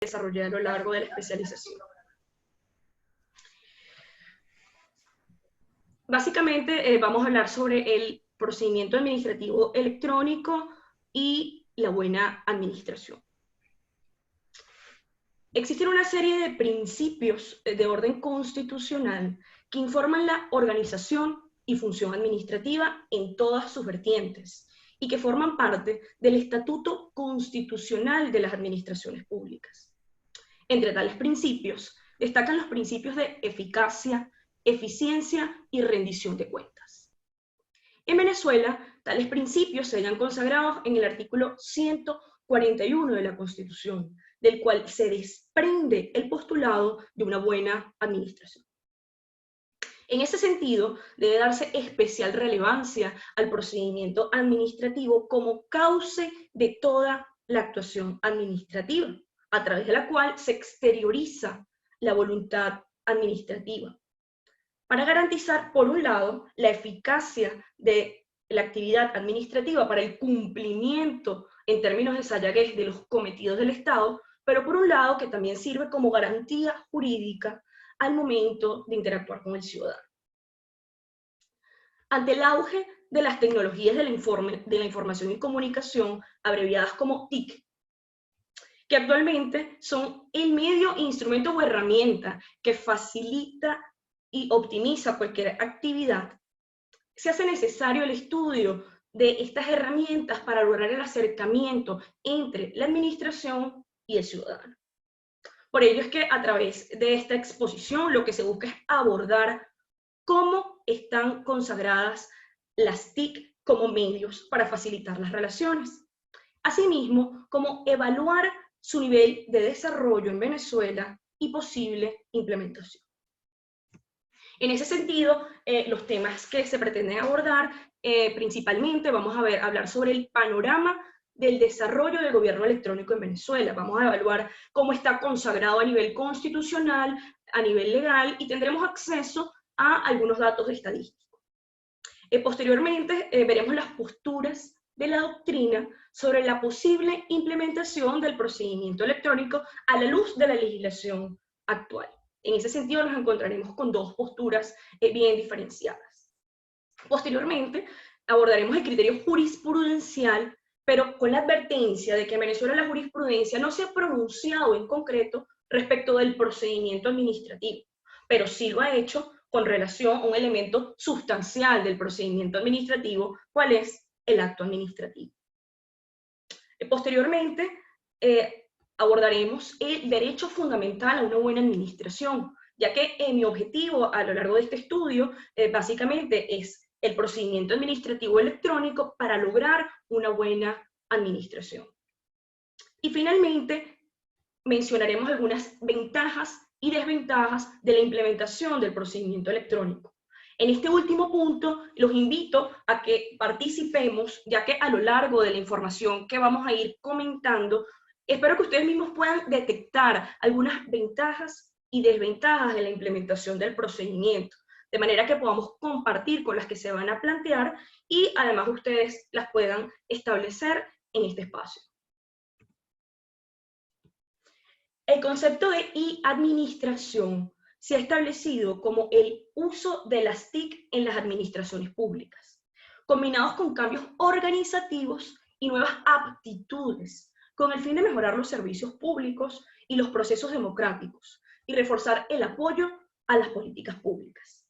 desarrollé a lo largo de la especialización. Básicamente vamos a hablar sobre el procedimiento administrativo electrónico y la buena administración. Existen una serie de principios de orden constitucional que informan la organización y función administrativa en todas sus vertientes y que forman parte del Estatuto Constitucional de las Administraciones Públicas. Entre tales principios destacan los principios de eficacia, eficiencia y rendición de cuentas. En Venezuela, tales principios se hallan consagrados en el artículo 141 de la Constitución, del cual se desprende el postulado de una buena administración. En ese sentido, debe darse especial relevancia al procedimiento administrativo como cauce de toda la actuación administrativa, a través de la cual se exterioriza la voluntad administrativa, para garantizar, por un lado, la eficacia de la actividad administrativa para el cumplimiento en términos de Sayagués de los cometidos del Estado, pero por un lado que también sirve como garantía jurídica al momento de interactuar con el ciudadano. Ante el auge de las tecnologías de la información y comunicación, abreviadas como TIC, que actualmente son el medio, instrumento o herramienta que facilita y optimiza cualquier actividad, se hace necesario el estudio de estas herramientas para lograr el acercamiento entre la administración y el ciudadano. Por ello es que a través de esta exposición lo que se busca es abordar cómo están consagradas las TIC como medios para facilitar las relaciones. Asimismo, cómo evaluar su nivel de desarrollo en Venezuela y posible implementación. En ese sentido, los temas que se pretenden abordar, principalmente vamos a hablar sobre el panorama del desarrollo del gobierno electrónico en Venezuela. Vamos a evaluar cómo está consagrado a nivel constitucional, a nivel legal, y tendremos acceso a algunos datos estadísticos. Posteriormente, veremos las posturas de la doctrina sobre la posible implementación del procedimiento electrónico a la luz de la legislación actual. En ese sentido nos encontraremos con dos posturas bien diferenciadas. Posteriormente abordaremos el criterio jurisprudencial, pero con la advertencia de que en Venezuela la jurisprudencia no se ha pronunciado en concreto respecto del procedimiento administrativo, pero sí lo ha hecho con relación a un elemento sustancial del procedimiento administrativo, cuál es el acto administrativo. Posteriormente, abordaremos el derecho fundamental a una buena administración, ya que mi objetivo a lo largo de este estudio básicamente es el procedimiento administrativo electrónico para lograr una buena administración. Y finalmente, mencionaremos algunas ventajas y desventajas de la implementación del procedimiento electrónico. En este último punto, los invito a que participemos, ya que a lo largo de la información que vamos a ir comentando, espero que ustedes mismos puedan detectar algunas ventajas y desventajas de la implementación del procedimiento, de manera que podamos compartir con las que se van a plantear y además ustedes las puedan establecer en este espacio. El concepto de e-administración se ha establecido como el uso de las TIC en las administraciones públicas, combinados con cambios organizativos y nuevas aptitudes, con el fin de mejorar los servicios públicos y los procesos democráticos, y reforzar el apoyo a las políticas públicas.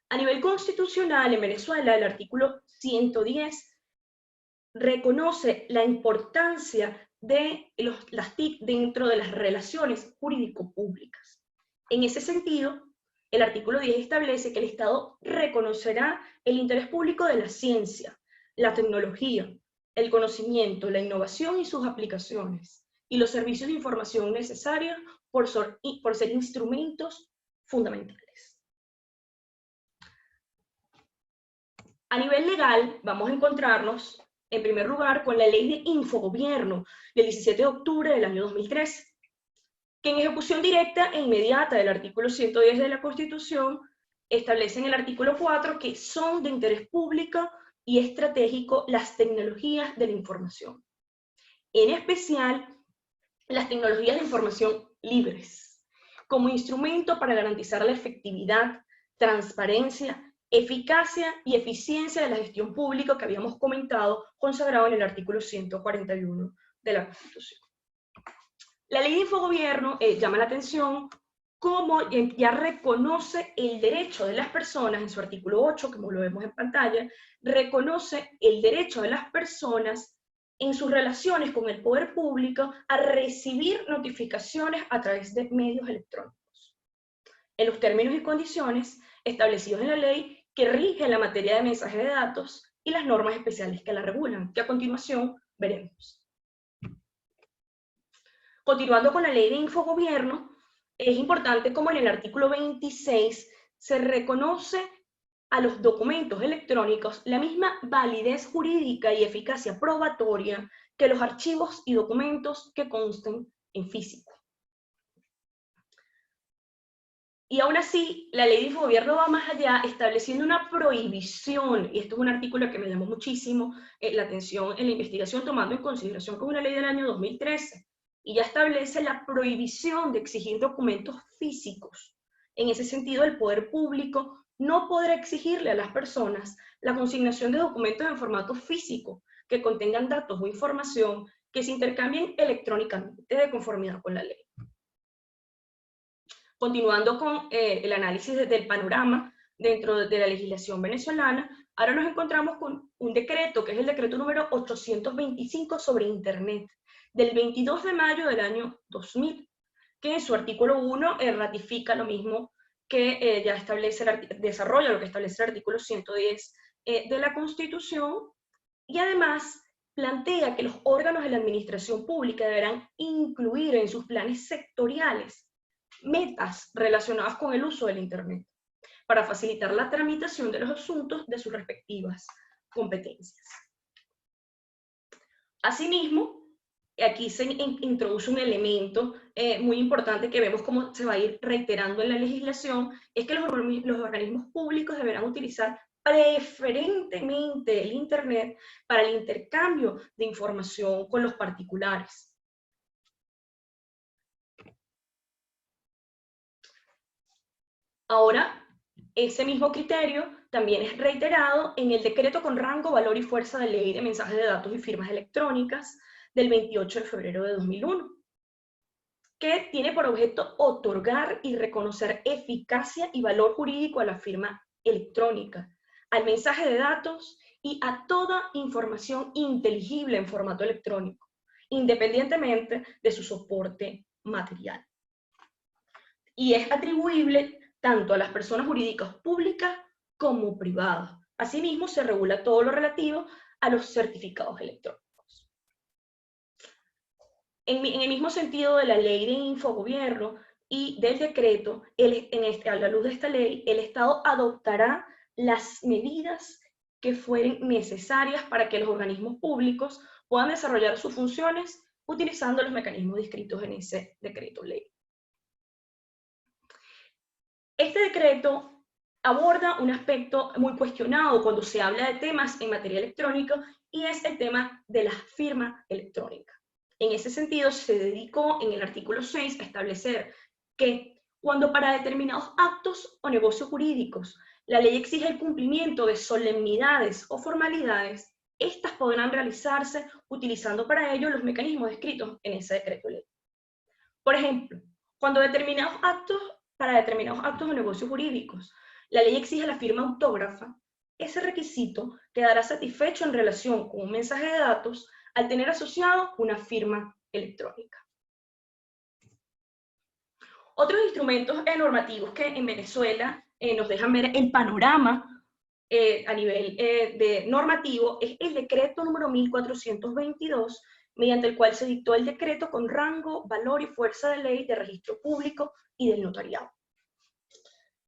A nivel constitucional, en Venezuela, el artículo 110 reconoce la importancia de las TIC dentro de las relaciones jurídico-públicas. En ese sentido, el artículo 10 establece que el Estado reconocerá el interés público de la ciencia, la tecnología, el conocimiento, la innovación y sus aplicaciones, y los servicios de información necesarios por ser instrumentos fundamentales. A nivel legal, vamos a encontrarnos en primer lugar con la Ley de Infogobierno del 17 de octubre del año 2013, que en ejecución directa e inmediata del artículo 110 de la Constitución establece en el artículo 4 que son de interés público y estratégico las tecnologías de la información. en especial las tecnologías de información libres, como instrumento para garantizar la efectividad, transparencia, eficacia y eficiencia de la gestión pública que habíamos comentado, consagrado en el artículo 141 de la Constitución. La ley de infogobierno llama la atención cómo ya reconoce el derecho de las personas, en su artículo 8, como lo vemos en pantalla, reconoce el derecho de las personas en sus relaciones con el poder público a recibir notificaciones a través de medios electrónicos, en los términos y condiciones establecidos en la ley que rige la materia de mensaje de datos y las normas especiales que la regulan, que a continuación veremos. Continuando con la ley de infogobierno, es importante como en el artículo 26 se reconoce a los documentos electrónicos la misma validez jurídica y eficacia probatoria que los archivos y documentos que consten en físico. Y aún así, la ley de infogobierno va más allá, estableciendo una prohibición, y esto es un artículo que me llamó muchísimo la atención en la investigación, tomando en consideración que es una ley del año 2013, y ya establece la prohibición de exigir documentos físicos. En ese sentido, el poder público no podrá exigirle a las personas la consignación de documentos en formato físico que contengan datos o información que se intercambien electrónicamente de conformidad con la ley. Continuando con el análisis del panorama dentro de la legislación venezolana, ahora nos encontramos con un decreto, que es el decreto número 825 sobre Internet, del 22 de mayo del año 2000, que en su artículo 1 ratifica lo mismo que ya desarrolla lo que establece el artículo 110 de la Constitución, y además plantea que los órganos de la administración pública deberán incluir en sus planes sectoriales metas relacionadas con el uso del Internet, para facilitar la tramitación de los asuntos de sus respectivas competencias. Asimismo, aquí se introduce un elemento muy importante que vemos cómo se va a ir reiterando en la legislación, es que los organismos públicos deberán utilizar preferentemente el Internet para el intercambio de información con los particulares. Ahora, ese mismo criterio también es reiterado en el decreto con rango, valor y fuerza de ley de mensajes de datos y firmas electrónicas del 28 de febrero de 2001, que tiene por objeto otorgar y reconocer eficacia y valor jurídico a la firma electrónica, al mensaje de datos y a toda información inteligible en formato electrónico, independientemente de su soporte material. Y es atribuible tanto a las personas jurídicas públicas como privadas. Asimismo, se regula todo lo relativo a los certificados electrónicos. En el mismo sentido de la ley de infogobierno y del decreto, a la luz de esta ley, el Estado adoptará las medidas que fueren necesarias para que los organismos públicos puedan desarrollar sus funciones utilizando los mecanismos descritos en ese decreto ley. Este decreto aborda un aspecto muy cuestionado cuando se habla de temas en materia electrónica, y es el tema de la firma electrónica. En ese sentido, se dedicó en el artículo 6 a establecer que cuando para determinados actos o negocios jurídicos la ley exige el cumplimiento de solemnidades o formalidades, estas podrán realizarse utilizando para ello los mecanismos descritos en ese decreto ley. Por ejemplo, cuando para determinados actos o negocios jurídicos la ley exige la firma autógrafa, ese requisito quedará satisfecho en relación con un mensaje de datos al tener asociado una firma electrónica. Otros instrumentos normativos que en Venezuela nos dejan ver el panorama a nivel normativo es el decreto número 1422, mediante el cual se dictó el decreto con rango, valor y fuerza de ley de registro público y del notariado.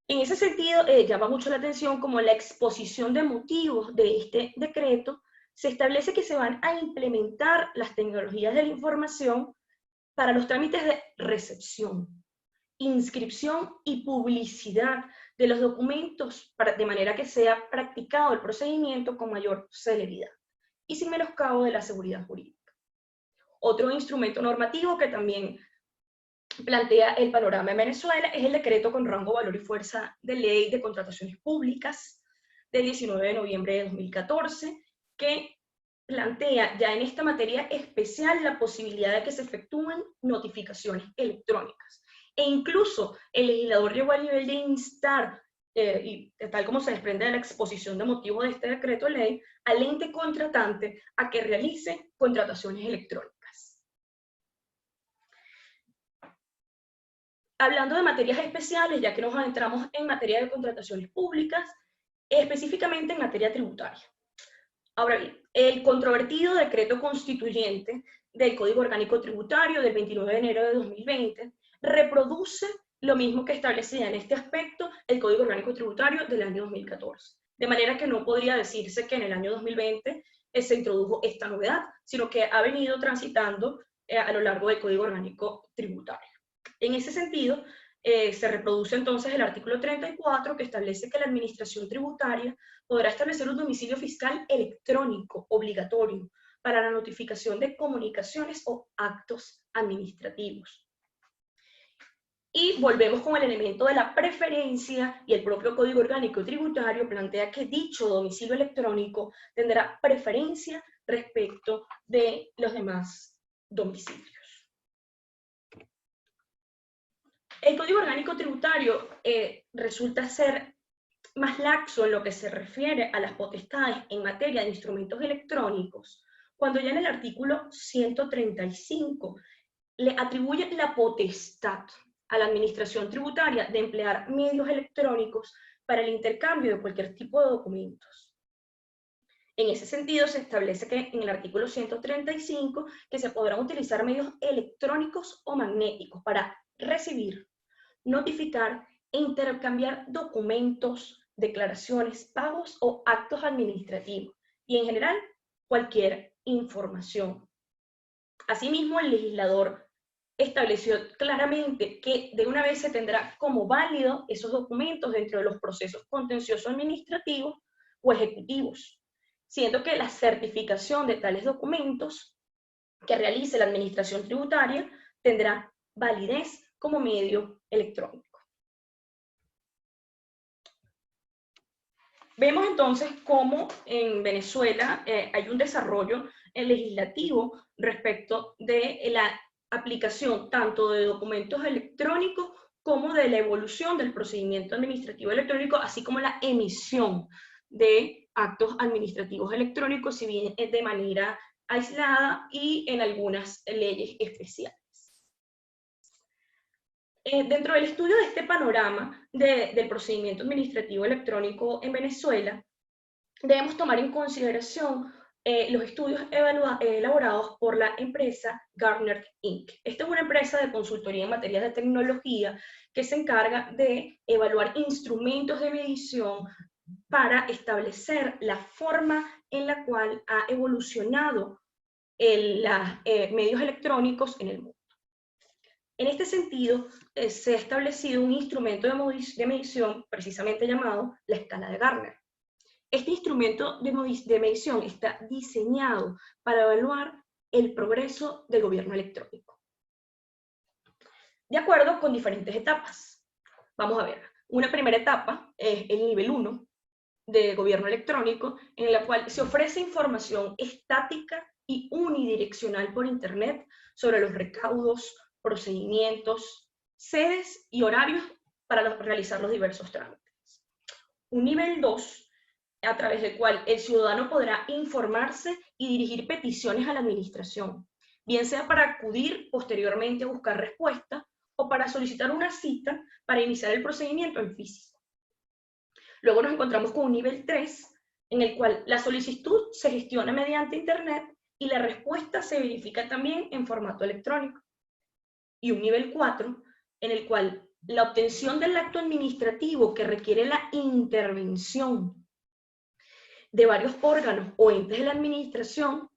En ese sentido, llama mucho la atención como la exposición de motivos de este decreto se establece que se van a implementar las tecnologías de la información para los trámites de recepción, inscripción y publicidad de los documentos de manera que sea practicado el procedimiento con mayor celeridad y sin menoscabo de la seguridad jurídica. Otro instrumento normativo que también plantea el panorama en Venezuela es el decreto con rango, valor y fuerza de ley de contrataciones públicas del 19 de noviembre de 2014, que plantea ya en esta materia especial la posibilidad de que se efectúen notificaciones electrónicas. E incluso el legislador llegó al nivel de instar, y tal como se desprende de la exposición de motivos de este decreto ley, al ente contratante a que realice contrataciones electrónicas. Hablando de materias especiales, ya que nos adentramos en materia de contrataciones públicas, específicamente en materia tributaria. Ahora bien, el controvertido decreto constituyente del Código Orgánico Tributario del 29 de enero de 2020 reproduce lo mismo que establecía en este aspecto el Código Orgánico Tributario del año 2014. De manera que no podría decirse que en el año 2020 se introdujo esta novedad, sino que ha venido transitando a lo largo del Código Orgánico Tributario. En ese sentido, se reproduce entonces el artículo 34, que establece que la administración tributaria podrá establecer un domicilio fiscal electrónico obligatorio para la notificación de comunicaciones o actos administrativos. Y volvemos con el elemento de la preferencia, y el propio Código Orgánico Tributario plantea que dicho domicilio electrónico tendrá preferencia respecto de los demás domicilios. El Código Orgánico Tributario resulta ser más laxo en lo que se refiere a las potestades en materia de instrumentos electrónicos, cuando ya en el artículo 135 le atribuye la potestad a la administración tributaria de emplear medios electrónicos para el intercambio de cualquier tipo de documentos. En ese sentido, se establece que en el artículo 135 que se podrán utilizar medios electrónicos o magnéticos para recibir, notificar e intercambiar documentos, declaraciones, pagos o actos administrativos, y en general cualquier información. Asimismo, el legislador estableció claramente que de una vez se tendrá como válido esos documentos dentro de los procesos contenciosos administrativos o ejecutivos, siendo que la certificación de tales documentos que realice la administración tributaria tendrá validez como medio electrónico. Vemos entonces cómo en Venezuela hay un desarrollo legislativo respecto de la aplicación tanto de documentos electrónicos como de la evolución del procedimiento administrativo electrónico, así como la emisión de actos administrativos electrónicos, si bien de manera aislada y en algunas leyes especiales. Dentro del estudio de este panorama del procedimiento administrativo electrónico en Venezuela, debemos tomar en consideración los estudios elaborados por la empresa Gartner Inc. Esta es una empresa de consultoría en materia de tecnología que se encarga de evaluar instrumentos de medición para establecer la forma en la cual ha evolucionado los medios electrónicos en el mundo. En este sentido, se ha establecido un instrumento de medición precisamente llamado la escala de Gartner. Este instrumento de medición está diseñado para evaluar el progreso del gobierno electrónico, de acuerdo con diferentes etapas. Vamos a ver, una primera etapa es el nivel 1 de gobierno electrónico, en la cual se ofrece información estática y unidireccional por Internet sobre los recaudos, procedimientos, sedes y horarios para realizar los diversos trámites. Un nivel 2, a través del cual el ciudadano podrá informarse y dirigir peticiones a la administración, bien sea para acudir posteriormente a buscar respuesta o para solicitar una cita para iniciar el procedimiento en físico. Luego nos encontramos con un nivel 3, en el cual la solicitud se gestiona mediante Internet y la respuesta se verifica también en formato electrónico. Y un nivel 4, en el cual la obtención del acto administrativo que requiere la intervención de varios órganos o entes de la administración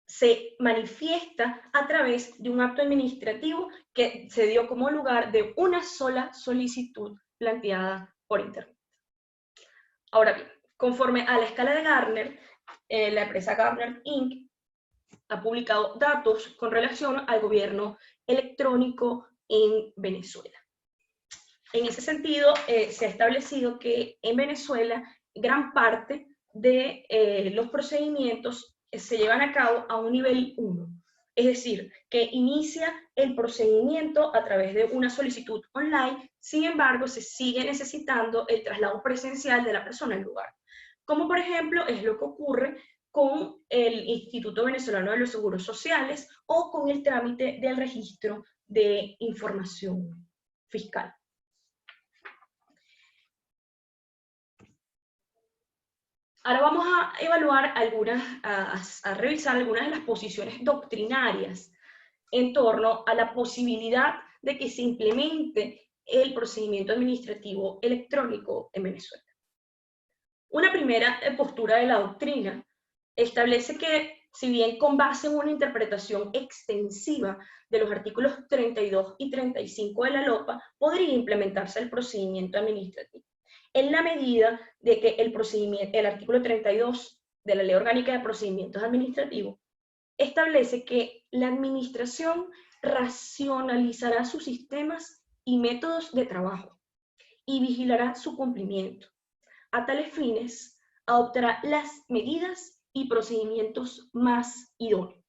se manifiesta a través de un acto administrativo que se dio como lugar de una sola solicitud planteada por Internet. Ahora bien, conforme a la escala de Gartner, la empresa Gartner Inc. ha publicado datos con relación al gobierno electrónico en Venezuela. En ese sentido, se ha establecido que en Venezuela gran parte de los procedimientos se llevan a cabo a un nivel 1. Es decir, que inicia el procedimiento a través de una solicitud online, sin embargo, se sigue necesitando el traslado presencial de la persona al lugar. Como por ejemplo es lo que ocurre con el Instituto Venezolano de los Seguros Sociales o con el trámite del registro de información fiscal. Ahora vamos a evaluar a revisar algunas de las posiciones doctrinarias en torno a la posibilidad de que se implemente el procedimiento administrativo electrónico en Venezuela. Una primera postura de la doctrina establece que, si bien con base en una interpretación extensiva de los artículos 32 y 35 de la LOPA, podría implementarse el procedimiento administrativo, en la medida de que el artículo 32 de la Ley Orgánica de Procedimientos Administrativos establece que la administración racionalizará sus sistemas y métodos de trabajo y vigilará su cumplimiento. A tales fines, adoptará las medidas y procedimientos más idóneos.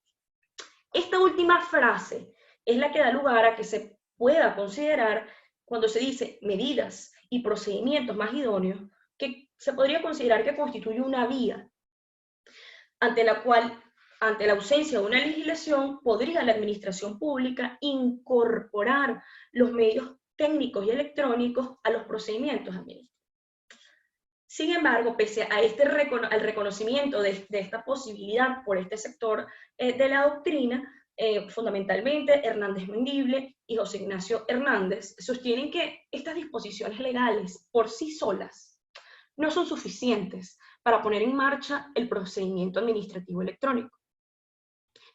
Esta última frase es la que da lugar a que se pueda considerar, cuando se dice medidas y procedimientos más idóneos, que se podría considerar que constituye una vía ante la cual, ante la ausencia de una legislación, podría la administración pública incorporar los medios técnicos y electrónicos a los procedimientos administrativos. Sin embargo, pese a al reconocimiento de esta posibilidad por este sector de la doctrina, fundamentalmente Hernández Mendible y José Ignacio Hernández sostienen que estas disposiciones legales por sí solas no son suficientes para poner en marcha el procedimiento administrativo electrónico,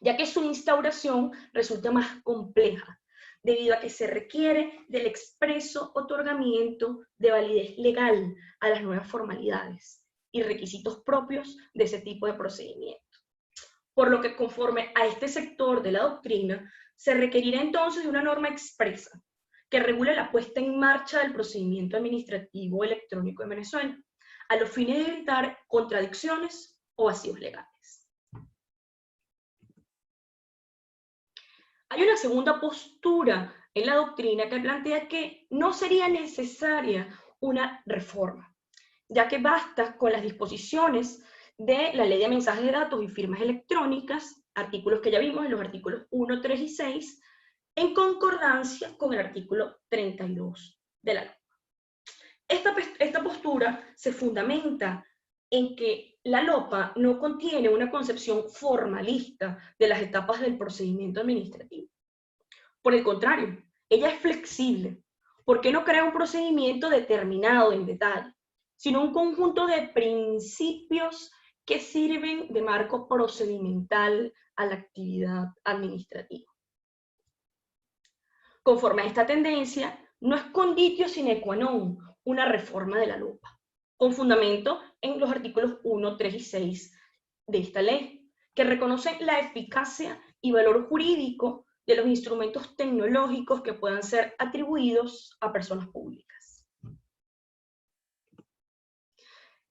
ya que su instauración resulta más compleja, debido a que se requiere del expreso otorgamiento de validez legal a las nuevas formalidades y requisitos propios de ese tipo de procedimiento. Por lo que, conforme a este sector de la doctrina, se requerirá entonces de una norma expresa que regule la puesta en marcha del procedimiento administrativo electrónico en Venezuela, a los fines de evitar contradicciones o vacíos legales. Hay una segunda postura en la doctrina que plantea que no sería necesaria una reforma, ya que basta con las disposiciones de la Ley de Mensajes de Datos y Firmas Electrónicas, artículos que ya vimos en los artículos 1, 3 y 6, en concordancia con el artículo 32 de la ley. Esta postura se fundamenta en que la LOPA no contiene una concepción formalista de las etapas del procedimiento administrativo. Por el contrario, ella es flexible, porque no crea un procedimiento determinado en detalle, sino un conjunto de principios que sirven de marco procedimental a la actividad administrativa. Conforme a esta tendencia, no es conditio sine qua non una reforma de la LOPA, con fundamento en los artículos 1, 3 y 6 de esta ley, que reconocen la eficacia y valor jurídico de los instrumentos tecnológicos que puedan ser atribuidos a personas públicas.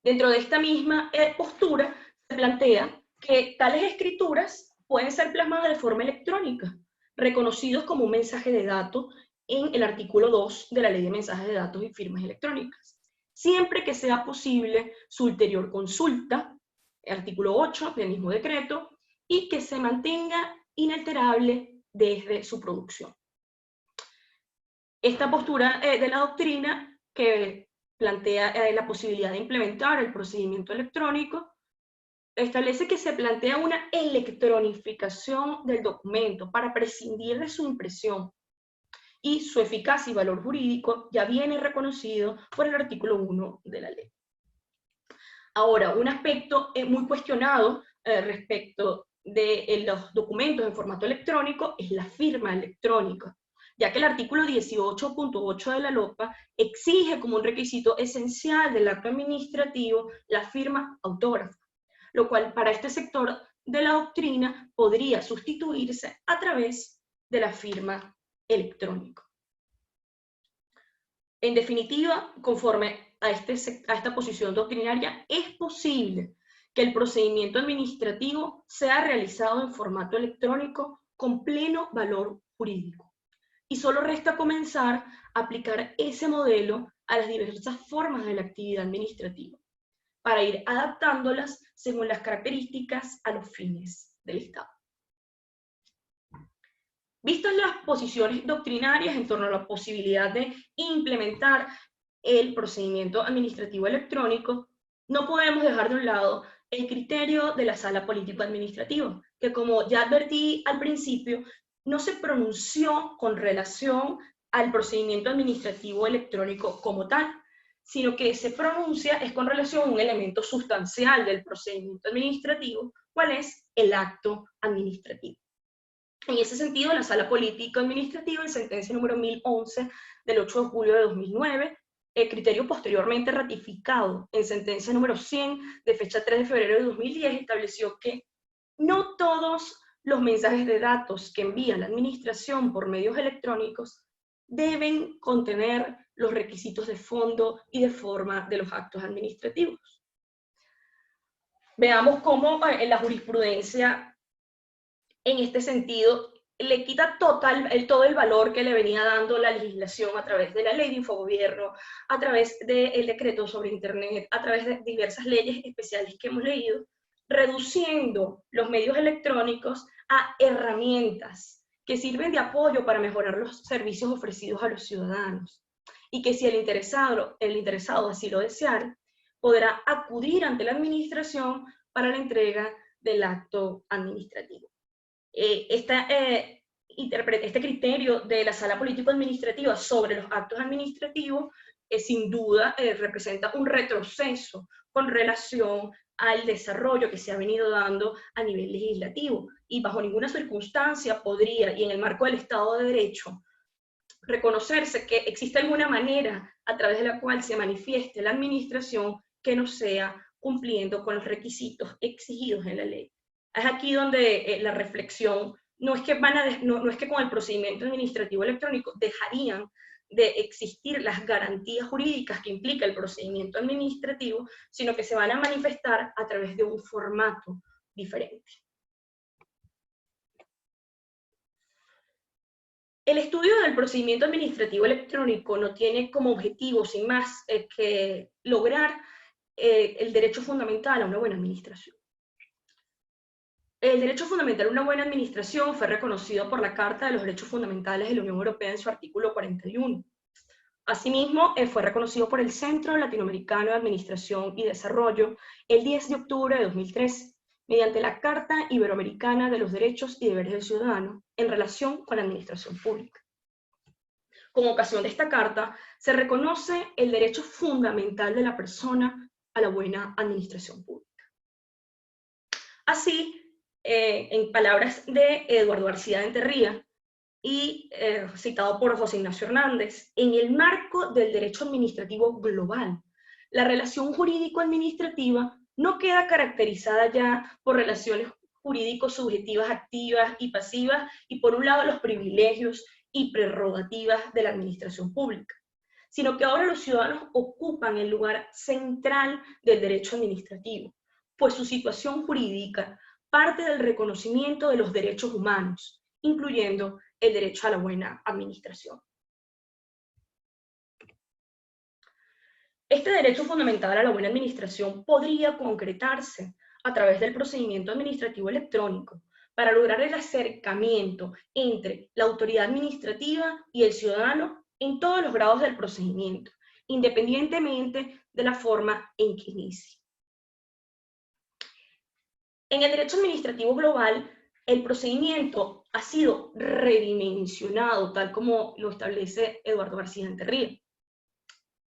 Dentro de esta misma postura se plantea que tales escrituras pueden ser plasmadas de forma electrónica, reconocidos como un mensaje de datos en el artículo 2 de la Ley de Mensajes de Datos y Firmas Electrónicas, siempre que sea posible su ulterior consulta, el artículo 8 del mismo decreto, y que se mantenga inalterable desde su producción. Esta postura de la doctrina, que plantea la posibilidad de implementar el procedimiento electrónico, establece que se plantea una electronificación del documento para prescindir de su impresión, y su eficacia y valor jurídico ya viene reconocido por el artículo 1 de la ley. Ahora, un aspecto muy cuestionado respecto de los documentos en formato electrónico es la firma electrónica, ya que el artículo 18.8 de la LOPA exige como un requisito esencial del acto administrativo la firma autógrafa, lo cual para este sector de la doctrina podría sustituirse a través de la firma electrónica. En definitiva, conforme a esta posición doctrinaria, es posible que el procedimiento administrativo sea realizado en formato electrónico con pleno valor jurídico. Y solo resta comenzar a aplicar ese modelo a las diversas formas de la actividad administrativa, para ir adaptándolas según las características a los fines del Estado. Vistas las posiciones doctrinarias en torno a la posibilidad de implementar el procedimiento administrativo electrónico, no podemos dejar de un lado el criterio de la sala político-administrativa, que como ya advertí al principio, no se pronunció con relación al procedimiento administrativo electrónico como tal, sino que se pronuncia es con relación a un elemento sustancial del procedimiento administrativo, cuál es el acto administrativo. En ese sentido, la Sala Político-Administrativa, en sentencia número 1011 del 8 de julio de 2009, el criterio posteriormente ratificado en sentencia número 100 de fecha 3 de febrero de 2010, estableció que no todos los mensajes de datos que envía la administración por medios electrónicos deben contener los requisitos de fondo y de forma de los actos administrativos. Veamos cómo en la jurisprudencia, en este sentido, le quita todo el valor que le venía dando la legislación a través de la ley de infogobierno, a través del decreto sobre Internet, a través de diversas leyes especiales que hemos leído, reduciendo los medios electrónicos a herramientas que sirven de apoyo para mejorar los servicios ofrecidos a los ciudadanos, y que si el interesado así lo deseara, podrá acudir ante la administración para la entrega del acto administrativo. Este criterio de la Sala Político-Administrativa sobre los actos administrativos sin duda representa un retroceso con relación al desarrollo que se ha venido dando a nivel legislativo, y bajo ninguna circunstancia podría, y en el marco del Estado de Derecho, reconocerse que existe alguna manera a través de la cual se manifieste la administración que no sea cumpliendo con los requisitos exigidos en la ley. Es aquí donde la reflexión no es que con el procedimiento administrativo electrónico dejarían de existir las garantías jurídicas que implica el procedimiento administrativo, sino que se van a manifestar a través de un formato diferente. El estudio del procedimiento administrativo electrónico no tiene como objetivo, sin más, que lograr el derecho fundamental a una buena administración. El derecho fundamental a una buena administración fue reconocido por la Carta de los Derechos Fundamentales de la Unión Europea en su artículo 41. Asimismo, fue reconocido por el Centro Latinoamericano de Administración y Desarrollo el 10 de octubre de 2013, mediante la Carta Iberoamericana de los Derechos y Deberes del Ciudadano en relación con la administración pública. Con ocasión de esta carta, se reconoce el derecho fundamental de la persona a la buena administración pública. Así, en palabras de Eduardo García de Enterría, y citado por José Ignacio Hernández, en el marco del derecho administrativo global, la relación jurídico-administrativa no queda caracterizada ya por relaciones jurídicos subjetivas activas y pasivas, y por un lado los privilegios y prerrogativas de la administración pública, sino que ahora los ciudadanos ocupan el lugar central del derecho administrativo, pues su situación jurídica parte del reconocimiento de los derechos humanos, incluyendo el derecho a la buena administración. Este derecho fundamental a la buena administración podría concretarse a través del procedimiento administrativo electrónico para lograr el acercamiento entre la autoridad administrativa y el ciudadano en todos los grados del procedimiento, independientemente de la forma en que inicie. En el derecho administrativo global, el procedimiento ha sido redimensionado, tal como lo establece Eduardo García Enterría.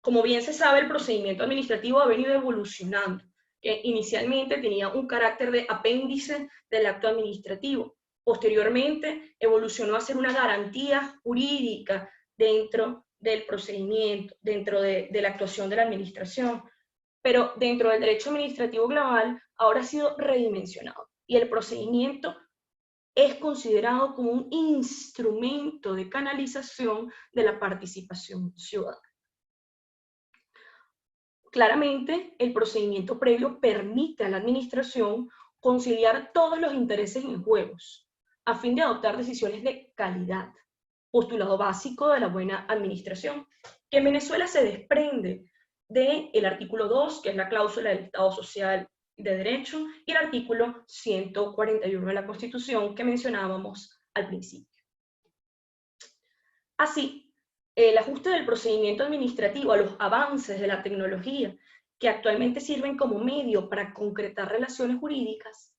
Como bien se sabe, el procedimiento administrativo ha venido evolucionando. Inicialmente tenía un carácter de apéndice del acto administrativo. Posteriormente evolucionó a ser una garantía jurídica dentro del procedimiento, dentro de la actuación de la administración. Pero dentro del derecho administrativo global ahora ha sido redimensionado. y el procedimiento es considerado como un instrumento de canalización de la participación ciudadana. Claramente, el procedimiento previo permite a la administración conciliar todos los intereses en juego, a fin de adoptar decisiones de calidad, postulado básico de la buena administración, que en Venezuela se desprende del artículo 2, que es la cláusula del Estado Social de Derecho, y el artículo 141 de la Constitución que mencionábamos al principio. Así, el ajuste del procedimiento administrativo a los avances de la tecnología, que actualmente sirven como medio para concretar relaciones jurídicas,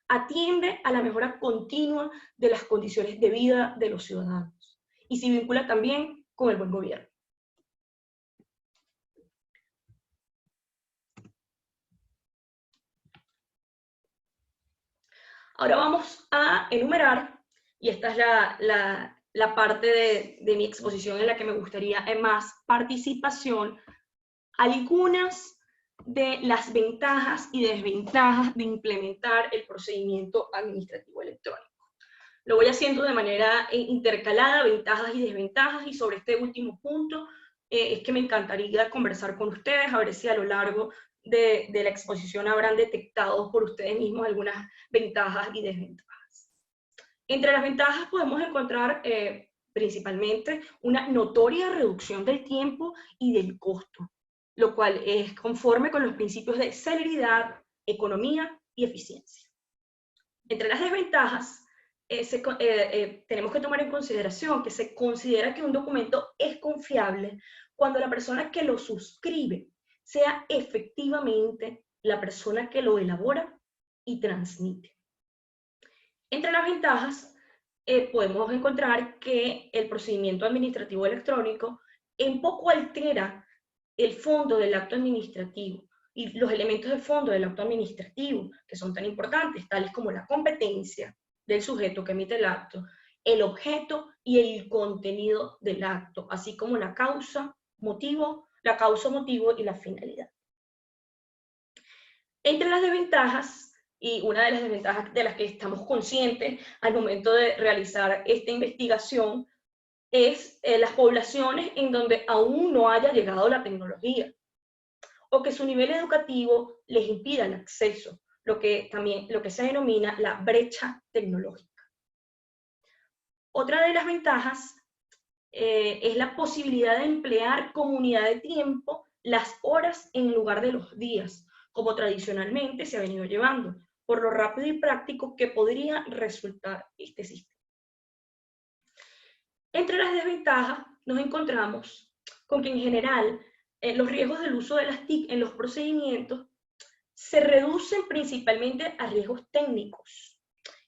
atiende a la mejora continua de las condiciones de vida de los ciudadanos y se vincula también con el buen gobierno. Ahora vamos a enumerar, y esta es la parte de mi exposición en la que me gustaría más participación, algunas de las ventajas y desventajas de implementar el procedimiento administrativo electrónico. Lo voy haciendo de manera intercalada, ventajas y desventajas, y sobre este último punto es que me encantaría conversar con ustedes, a ver si a lo largo de la exposición habrán detectado por ustedes mismos algunas ventajas y desventajas. Entre las ventajas podemos encontrar principalmente una notoria reducción del tiempo y del costo, lo cual es conforme con los principios de celeridad, economía y eficiencia. Entre las desventajas, tenemos que tomar en consideración que se considera que un documento es confiable cuando la persona que lo suscribe sea efectivamente la persona que lo elabora y transmite. Entre las ventajas, podemos encontrar que el procedimiento administrativo electrónico en poco altera el fondo del acto administrativo y los elementos de fondo del acto administrativo, que son tan importantes, tales como la competencia del sujeto que emite el acto, el objeto y el contenido del acto, así como la causa, motivo y la finalidad. Entre las desventajas, y una de las desventajas de las que estamos conscientes al momento de realizar esta investigación, es las poblaciones en donde aún no haya llegado la tecnología, o que su nivel educativo les impida el acceso, lo que se denomina la brecha tecnológica. Otra de las ventajas es la posibilidad de emplear con unidad de tiempo las horas en lugar de los días, como tradicionalmente se ha venido llevando, por lo rápido y práctico que podría resultar este sistema. Entre las desventajas nos encontramos con que en general los riesgos del uso de las TIC en los procedimientos se reducen principalmente a riesgos técnicos,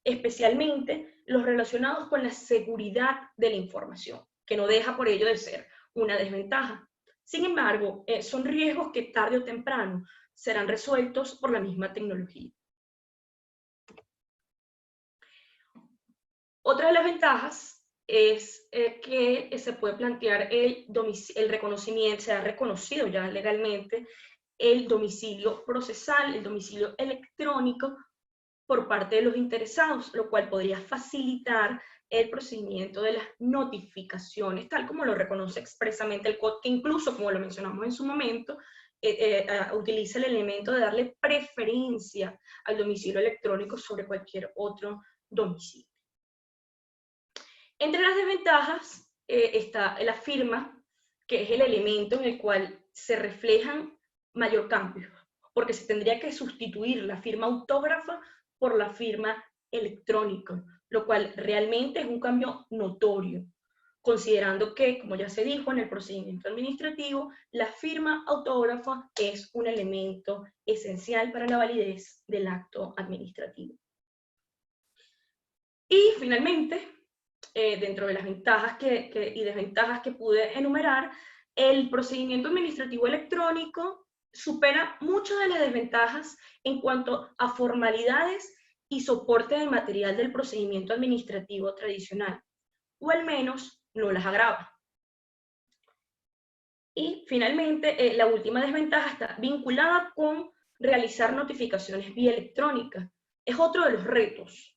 especialmente los relacionados con la seguridad de la información, que no deja por ello de ser una desventaja. Sin embargo, son riesgos que tarde o temprano serán resueltos por la misma tecnología. Otra de las ventajas es que se puede plantear el reconocimiento, se ha reconocido ya legalmente el domicilio procesal, el domicilio electrónico por parte de los interesados, lo cual podría facilitar el procedimiento de las notificaciones, tal como lo reconoce expresamente el COD, que incluso, como lo mencionamos en su momento, utiliza el elemento de darle preferencia al domicilio electrónico sobre cualquier otro domicilio. Entre las desventajas está la firma, que es el elemento en el cual se reflejan mayor cambio, porque se tendría que sustituir la firma autógrafa por la firma electrónica, lo cual realmente es un cambio notorio, considerando que, como ya se dijo en el procedimiento administrativo, la firma autógrafa es un elemento esencial para la validez del acto administrativo. Y finalmente, dentro de las ventajas y desventajas que pude enumerar, el procedimiento administrativo electrónico supera muchas de las desventajas en cuanto a formalidades y soporte de material del procedimiento administrativo tradicional, o al menos no las agrava. Y finalmente, la última desventaja está vinculada con realizar notificaciones vía electrónica, es otro de los retos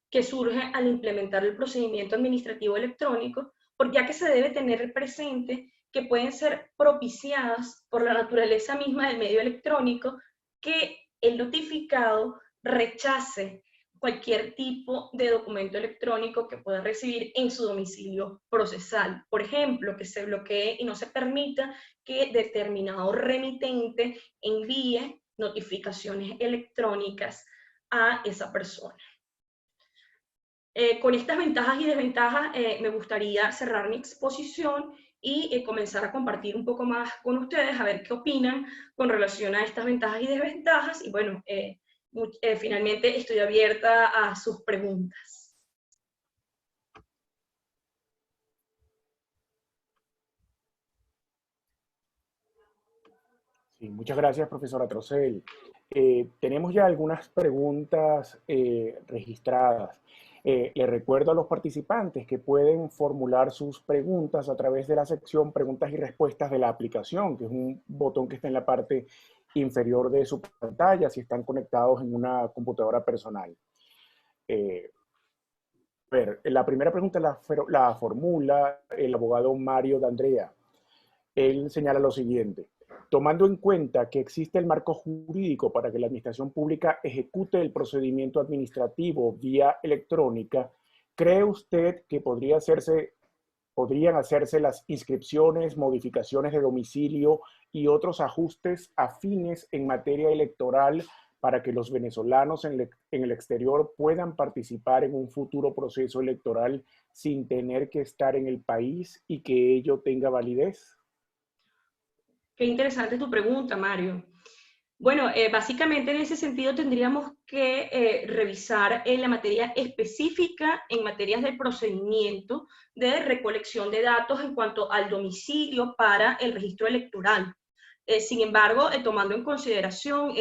que surge al implementar el procedimiento administrativo electrónico, porque ya que se debe tener presente que pueden ser propiciadas por la naturaleza misma del medio electrónico, que el notificado rechace cualquier tipo de documento electrónico que pueda recibir en su domicilio procesal. Por ejemplo, que se bloquee y no se permita que determinado remitente envíe notificaciones electrónicas a esa persona. Con estas ventajas y desventajas me gustaría cerrar mi exposición y comenzar a compartir un poco más con ustedes, a ver qué opinan con relación a estas ventajas y desventajas. Y bueno, finalmente estoy abierta a sus preguntas. Sí, muchas gracias, profesora Trocel. Tenemos ya algunas preguntas registradas. Le recuerdo a los participantes que pueden formular sus preguntas a través de la sección Preguntas y Respuestas de la aplicación, que es un botón que está en la parte inferior de su pantalla si están conectados en una computadora personal. La primera pregunta la formula el abogado Mario D'Andrea. Él señala lo siguiente: tomando en cuenta que existe el marco jurídico para que la administración pública ejecute el procedimiento administrativo vía electrónica, ¿cree usted que podrían hacerse las inscripciones, modificaciones de domicilio y otros ajustes afines en materia electoral para que los venezolanos en el exterior puedan participar en un futuro proceso electoral sin tener que estar en el país y que ello tenga validez? Qué interesante tu pregunta, Mario. Bueno, básicamente en ese sentido tendríamos que revisar en la materia específica, en materias de procedimiento de recolección de datos en cuanto al domicilio para el registro electoral. Sin embargo, tomando en consideración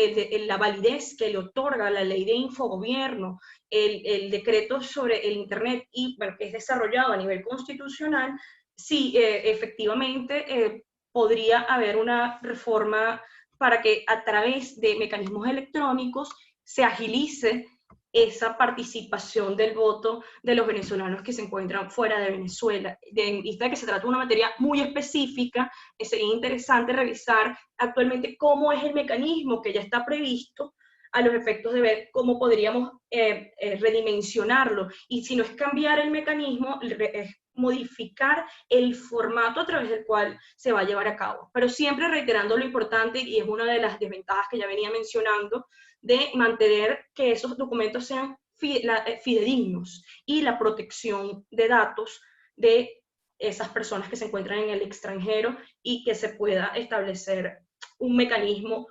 la validez que le otorga la ley de infogobierno, el decreto sobre el Internet y bueno, que es desarrollado a nivel constitucional, sí, efectivamente podría haber una reforma para que a través de mecanismos electrónicos se agilice esa participación del voto de los venezolanos que se encuentran fuera de Venezuela. De vista que se trata de una materia muy específica, sería interesante revisar actualmente cómo es el mecanismo que ya está previsto a los efectos de ver cómo podríamos redimensionarlo. Y si no es cambiar el mecanismo, es modificar el formato a través del cual se va a llevar a cabo. Pero siempre reiterando lo importante, y es una de las desventajas que ya venía mencionando, de mantener que esos documentos sean fidedignos y la protección de datos de esas personas que se encuentran en el extranjero y que se pueda establecer un mecanismo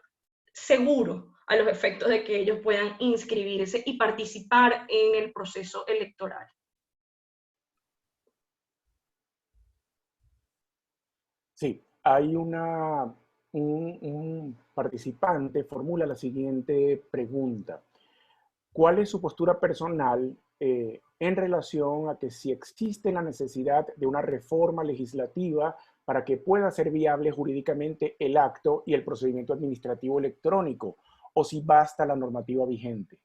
seguro a los efectos de que ellos puedan inscribirse y participar en el proceso electoral. Sí, hay un participante formula la siguiente pregunta: ¿cuál es su postura personal en relación a que si existe la necesidad de una reforma legislativa para que pueda ser viable jurídicamente el acto y el procedimiento administrativo electrónico, o si basta la normativa vigente?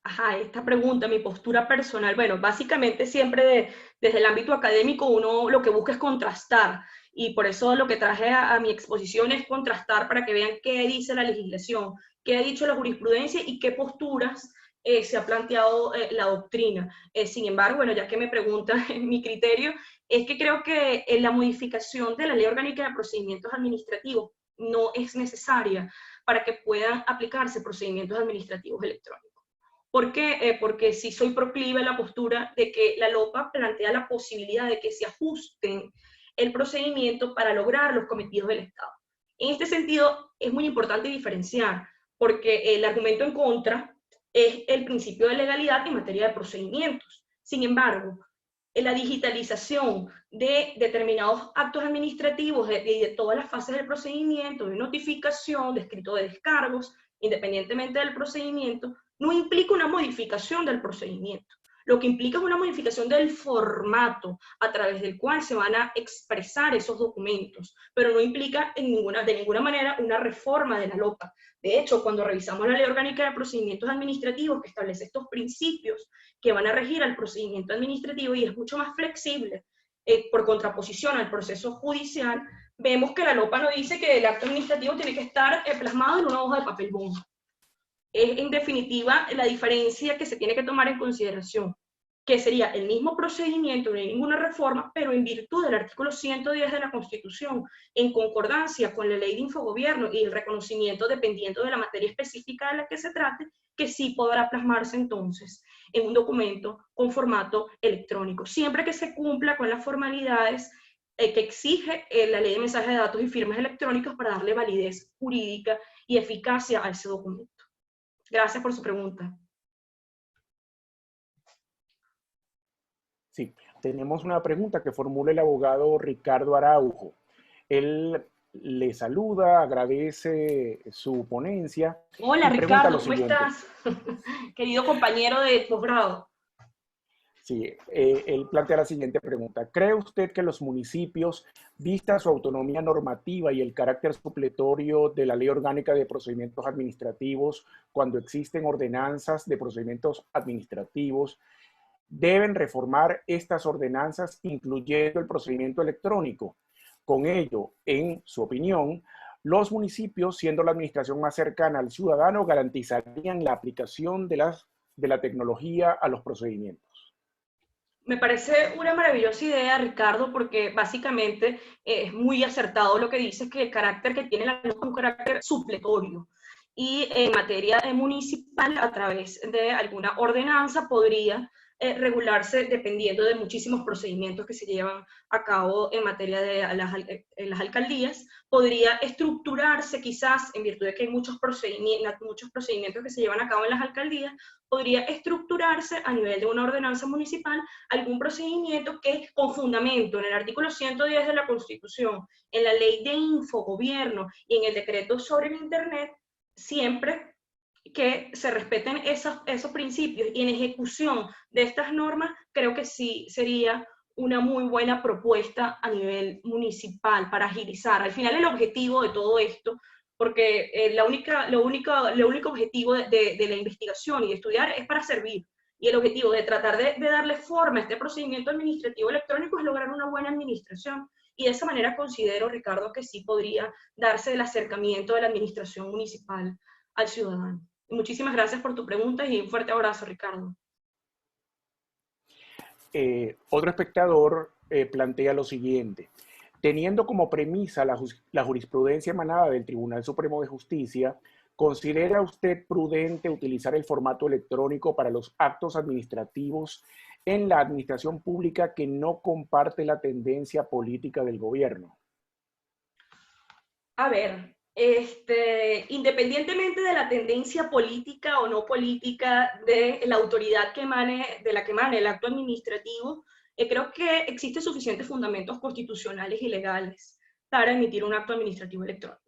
Ajá, esta pregunta, mi postura personal, bueno, básicamente siempre desde el ámbito académico uno lo que busca es contrastar, y por eso lo que traje a mi exposición es contrastar para que vean qué dice la legislación, qué ha dicho la jurisprudencia y qué posturas se ha planteado la doctrina. Sin embargo, bueno, ya que me preguntan mi criterio, es que creo que la modificación de la Ley Orgánica de Procedimientos Administrativos no es necesaria para que puedan aplicarse procedimientos administrativos electrónicos. ¿Por qué? Porque sí soy proclive a la postura de que la LOPA plantea la posibilidad de que se ajusten el procedimiento para lograr los cometidos del Estado. En este sentido, es muy importante diferenciar, porque el argumento en contra es el principio de legalidad en materia de procedimientos. Sin embargo, en la digitalización de determinados actos administrativos de todas las fases del procedimiento, de notificación, de escrito de descargos, independientemente del procedimiento, no implica una modificación del procedimiento. lo que implica es una modificación del formato a través del cual se van a expresar esos documentos, pero no implica de ninguna manera una reforma de la LOPA. De hecho, cuando revisamos la Ley Orgánica de Procedimientos Administrativos, que establece estos principios que van a regir al procedimiento administrativo y es mucho más flexible, por contraposición al proceso judicial, vemos que la LOPA no dice que el acto administrativo tiene que estar plasmado en una hoja de papel bond. Es en definitiva la diferencia que se tiene que tomar en consideración, que sería el mismo procedimiento, no hay ninguna reforma, pero en virtud del artículo 110 de la Constitución, en concordancia con la ley de infogobierno y el reconocimiento dependiendo de la materia específica de la que se trate, que sí podrá plasmarse entonces en un documento con formato electrónico, siempre que se cumpla con las formalidades que exige la ley de mensajes de datos y firmas electrónicas para darle validez jurídica y eficacia a ese documento. Gracias por su pregunta. Sí, tenemos una pregunta que formula el abogado Ricardo Araujo. Él le saluda, agradece su ponencia. Hola y pregunta Ricardo, lo ¿cómo siguiente. estás? Querido compañero de posgrado. Sí, él plantea la siguiente pregunta. ¿Cree usted que los municipios, vista su autonomía normativa y el carácter supletorio de la Ley Orgánica de Procedimientos Administrativos, cuando existen ordenanzas de procedimientos administrativos, deben reformar estas ordenanzas, incluyendo el procedimiento electrónico? Con ello, en su opinión, los municipios, siendo la administración más cercana al ciudadano, garantizarían la aplicación de la tecnología a los procedimientos. Me parece una maravillosa idea, Ricardo, porque básicamente es muy acertado lo que dices, que el carácter que tiene la ley es un carácter supletorio. Y en materia municipal, a través de alguna ordenanza, podría regularse dependiendo de muchísimos procedimientos que se llevan a cabo en materia de las alcaldías. Podría estructurarse quizás, en virtud de que hay muchos procedimientos que se llevan a cabo en las alcaldías, podría estructurarse a nivel de una ordenanza municipal algún procedimiento que, con fundamento en el artículo 110 de la Constitución, en la ley de infogobierno y en el decreto sobre el Internet, siempre que se respeten esos principios y en ejecución de estas normas, creo que sí sería una muy buena propuesta a nivel municipal para agilizar. Al final el objetivo de todo esto, porque lo único objetivo de la investigación y de estudiar es para servir, y el objetivo de tratar de darle forma a este procedimiento administrativo electrónico es lograr una buena administración, y de esa manera considero, Ricardo, que sí podría darse el acercamiento de la administración municipal al ciudadano. Muchísimas gracias por tu pregunta y un fuerte abrazo, Ricardo. Otro espectador plantea lo siguiente. Teniendo como premisa la jurisprudencia emanada del Tribunal Supremo de Justicia, ¿considera usted prudente utilizar el formato electrónico para los actos administrativos en la administración pública que no comparte la tendencia política del gobierno? A ver, independientemente de la tendencia política o no política de la autoridad de la que emane el acto administrativo, creo que existen suficientes fundamentos constitucionales y legales para emitir un acto administrativo electrónico.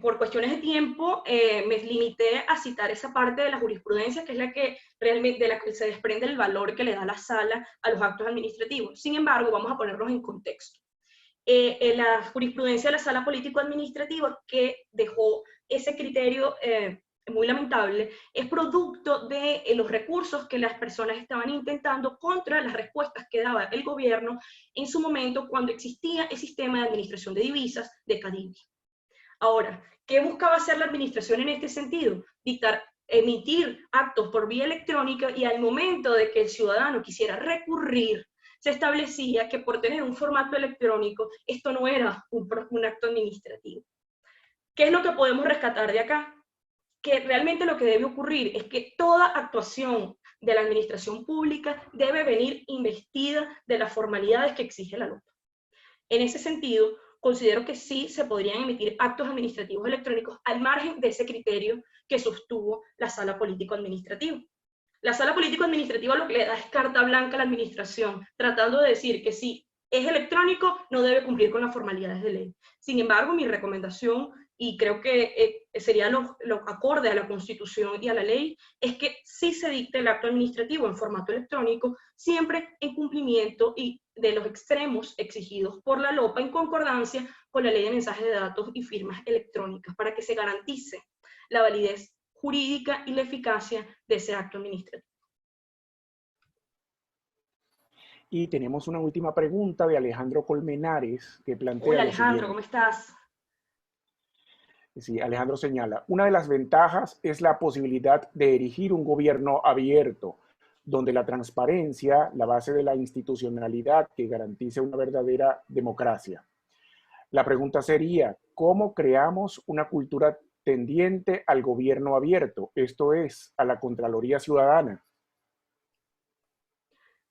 Por cuestiones de tiempo, me limité a citar esa parte de la jurisprudencia, que es la que realmente de la que se desprende el valor que le da la sala a los actos administrativos. Sin embargo, vamos a ponerlos en contexto. La jurisprudencia de la Sala Político-Administrativa, que dejó ese criterio muy lamentable, es producto de los recursos que las personas estaban intentando contra las respuestas que daba el gobierno en su momento cuando existía el sistema de administración de divisas de CADIVI. Ahora, ¿qué buscaba hacer la administración en este sentido? Emitir actos por vía electrónica, y al momento de que el ciudadano quisiera recurrir, se establecía que por tener un formato electrónico, esto no era un acto administrativo. ¿Qué es lo que podemos rescatar de acá? Que realmente lo que debe ocurrir es que toda actuación de la administración pública debe venir investida de las formalidades que exige la LOPA. En ese sentido, considero que sí se podrían emitir actos administrativos electrónicos al margen de ese criterio que sostuvo la Sala Político-Administrativa. La Sala Político-Administrativa lo que le da es carta blanca a la administración, tratando de decir que si es electrónico, no debe cumplir con las formalidades de ley. Sin embargo, mi recomendación y creo que sería lo acorde a la Constitución y a la ley, es que sí se dicte el acto administrativo en formato electrónico, siempre en cumplimiento y de los extremos exigidos por la LOPA en concordancia con la ley de mensajes de datos y firmas electrónicas, para que se garantice la validez jurídica y la eficacia de ese acto administrativo. Y tenemos una última pregunta de Alejandro Colmenares, que plantea Hola lo Alejandro, siguiente. ¿cómo estás? Sí, Alejandro señala, una de las ventajas es la posibilidad de erigir un gobierno abierto, donde la transparencia, la base de la institucionalidad que garantice una verdadera democracia. La pregunta sería, ¿cómo creamos una cultura tendiente al gobierno abierto? Esto es, a la Contraloría Ciudadana.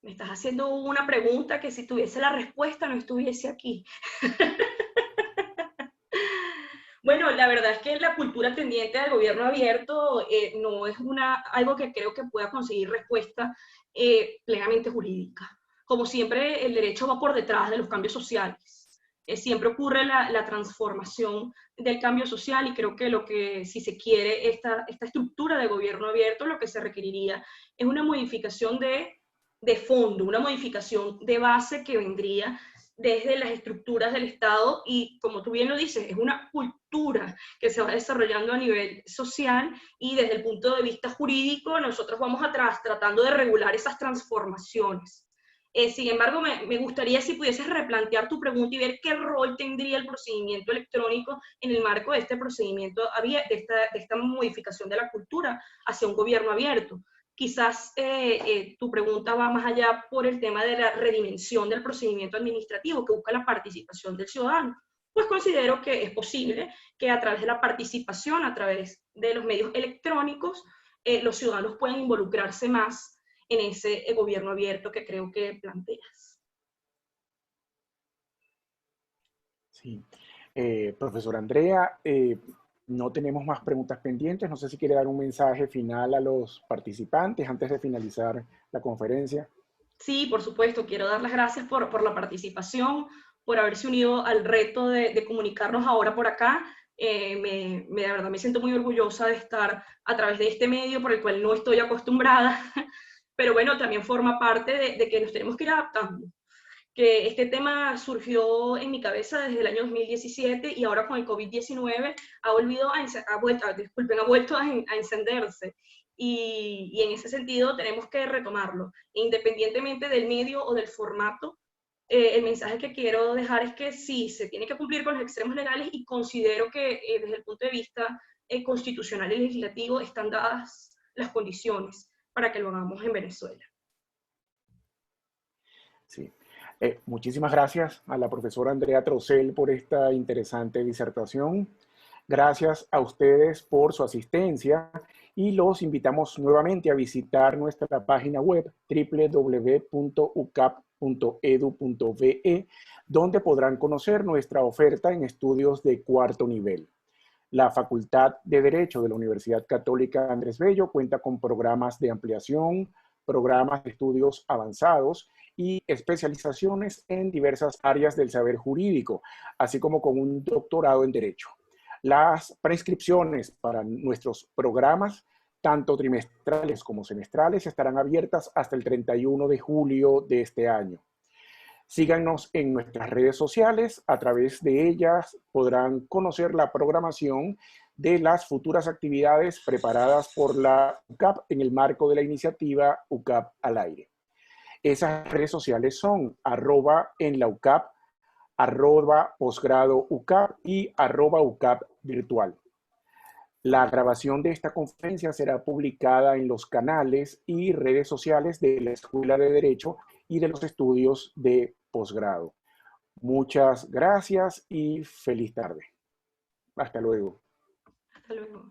Me estás haciendo una pregunta que si tuviese la respuesta no estuviese aquí. Bueno, la verdad es que la cultura tendiente al gobierno abierto no es algo que creo que pueda conseguir respuesta plenamente jurídica. Como siempre, el derecho va por detrás de los cambios sociales. Siempre ocurre la transformación del cambio social y creo que lo que, si se quiere, esta estructura de gobierno abierto, lo que se requeriría es una modificación de fondo, una modificación de base que vendría desde las estructuras del Estado y, como tú bien lo dices, es una cultura que se va desarrollando a nivel social y desde el punto de vista jurídico nosotros vamos atrás tratando de regular esas transformaciones. Sin embargo, me gustaría si pudieses replantear tu pregunta y ver qué rol tendría el procedimiento electrónico en el marco de este procedimiento, de esta modificación de la cultura hacia un gobierno abierto. Quizás tu pregunta va más allá por el tema de la redimensión del procedimiento administrativo que busca la participación del ciudadano. Pues considero que es posible que a través de la participación, a través de los medios electrónicos, los ciudadanos puedan involucrarse más en ese gobierno abierto que creo que planteas. Sí. Profesora Andrea, no tenemos más preguntas pendientes. No sé si quiere dar un mensaje final a los participantes antes de finalizar la conferencia. Sí, por supuesto, quiero dar las gracias por la participación, por haberse unido al reto de comunicarnos ahora por acá. De verdad me siento muy orgullosa de estar a través de este medio por el cual no estoy acostumbrada, pero bueno, también forma parte de que nos tenemos que ir adaptando. Que este tema surgió en mi cabeza desde el año 2017 y ahora con el COVID-19 ha vuelto a encenderse. Y en ese sentido tenemos que retomarlo. Independientemente del medio o del formato, el mensaje que quiero dejar es que sí, se tiene que cumplir con los extremos legales y considero que desde el punto de vista constitucional y legislativo están dadas las condiciones para que lo hagamos en Venezuela. Sí. Muchísimas gracias a la profesora Andrea Trocel por esta interesante disertación. Gracias a ustedes por su asistencia y los invitamos nuevamente a visitar nuestra página web www.ucap.edu.be, donde podrán conocer nuestra oferta en estudios de cuarto nivel. La Facultad de Derecho de la Universidad Católica Andrés Bello cuenta con programas de ampliación, programas de estudios avanzados y especializaciones en diversas áreas del saber jurídico, así como con un doctorado en Derecho. Las prescripciones para nuestros programas, tanto trimestrales como semestrales, estarán abiertas hasta el 31 de julio de este año. Síganos en nuestras redes sociales, a través de ellas podrán conocer la programación de las futuras actividades preparadas por la UCAP en el marco de la iniciativa UCAP al aire. Esas redes sociales son @enlaucap, @posgrado UCAP y @UCAP virtual. La grabación de esta conferencia será publicada en los canales y redes sociales de la Escuela de Derecho y de los estudios de posgrado. Muchas gracias y feliz tarde. Hasta luego. Hasta luego.